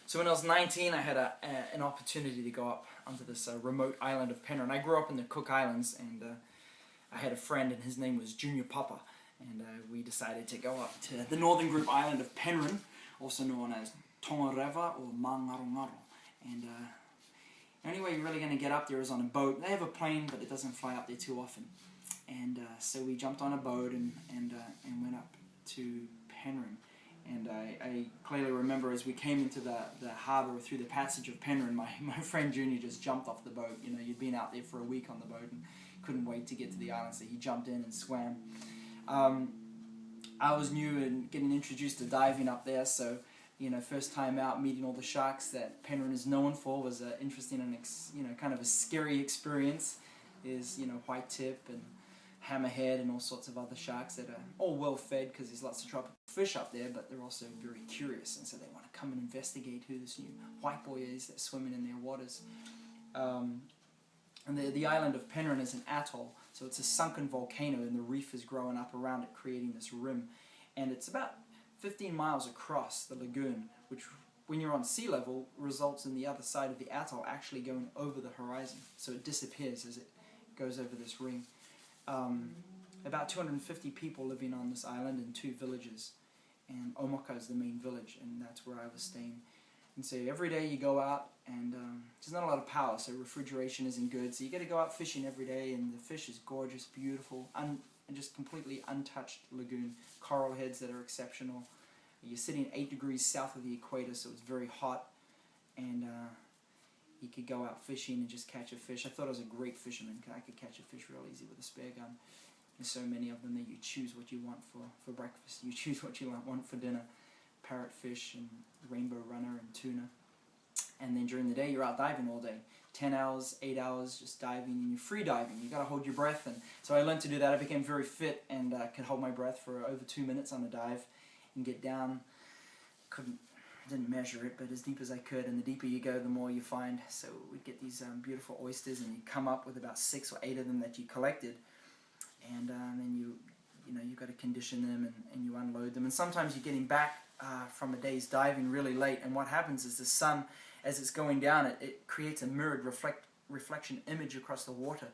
So when I was 19, I had an opportunity to go up onto this remote island of Penryn. I grew up in the Cook Islands, and I had a friend, and his name was Junior Papa, and we decided to go up to the northern group island of Penryn, also known as Tongareva or Mangarongaro. And the only way you're really going to get up there is on a boat. They have a plane, but it doesn't fly up there too often. And so we jumped on a boat and went up to Penryn. And I clearly remember as we came into the harbour through the passage of Penryn, my friend Junior just jumped off the boat. You know, you'd been out there for a week on the boat and couldn't wait to get to the island, so he jumped in and swam. I was new and getting introduced to diving up there, so you know, first time out, meeting all the sharks that Penryn is known for was interesting and kind of a scary experience. There's white tip and hammerhead and all sorts of other sharks that are all well fed because there's lots of tropical fish up there, but they're also very curious, and so they want to come and investigate who this new white boy is that's swimming in their waters. And the island of Penryn is an atoll, so it's a sunken volcano, and the reef is growing up around it, creating this rim. And it's about 15 miles across the lagoon, which, when you're on sea level, results in the other side of the atoll actually going over the horizon. So it disappears as it goes over this ring. About 250 people living on this island in 2 villages, and Omoka is the main village, and that's where I was staying. And so every day you go out, and there's not a lot of power, so refrigeration isn't good, so you got to go out fishing every day, and the fish is gorgeous, beautiful, and just completely untouched lagoon. Coral heads that are exceptional. You're sitting 8 degrees south of the equator, so it's very hot, and you could go out fishing and just catch a fish. I thought I was a great fisherman. I could catch a fish real easy with a spare gun. There's so many of them that you choose what you want for breakfast. You choose what you want for dinner. Parrotfish and rainbow runner and tuna. And then during the day, you're out diving all day. 10 hours, 8 hours, just diving, and you're free diving. You got to hold your breath. And so I learned to do that. I became very fit and could hold my breath for over 2 minutes on a dive and get down. Didn't measure it, but as deep as I could, and the deeper you go, the more you find. So we'd get these beautiful oysters, and you come up with about 6 or 8 of them that you collected, and then you got to condition them and you unload them. And sometimes you're getting back from a day's diving really late, and what happens is the sun, as it's going down, it creates a mirrored reflection image across the water,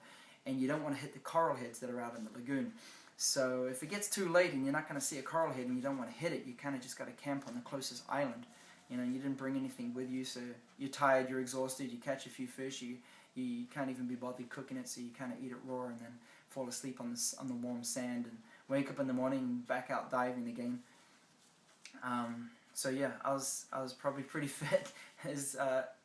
and you don't want to hit the coral heads that are out in the lagoon. So if it gets too late and you're not going to see a coral head and you don't want to hit it, you kind of just got to camp on the closest island. You didn't bring anything with you, so you're tired, you're exhausted, you catch a few fish, you can't even be bothered cooking it, so you kind of eat it raw and then fall asleep on the warm sand and wake up in the morning and back out diving again. So yeah, I was probably pretty fit.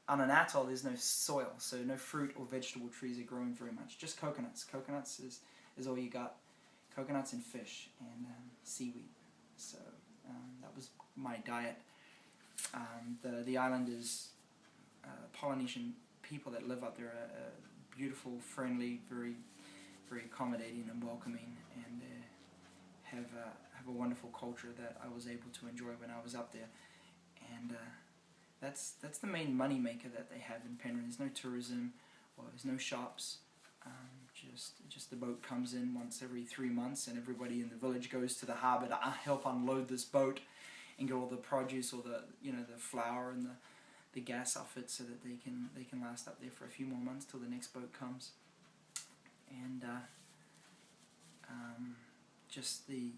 On an atoll there's no soil, so no fruit or vegetable trees are growing very much, just coconuts. Coconuts is all you got. Coconuts and fish and seaweed. So that was my diet. The island is Polynesian people that live up there are beautiful, friendly, very, very accommodating and welcoming, and have a wonderful culture that I was able to enjoy when I was up there. And that's the main money maker that they have in Penryn. There's no tourism, or there's no shops. Just the boat comes in once every 3 months, and everybody in the village goes to the harbour to help unload this boat and get all the produce, or the flour and the gas off it, so that they can last up there for a few more months till the next boat comes. And just the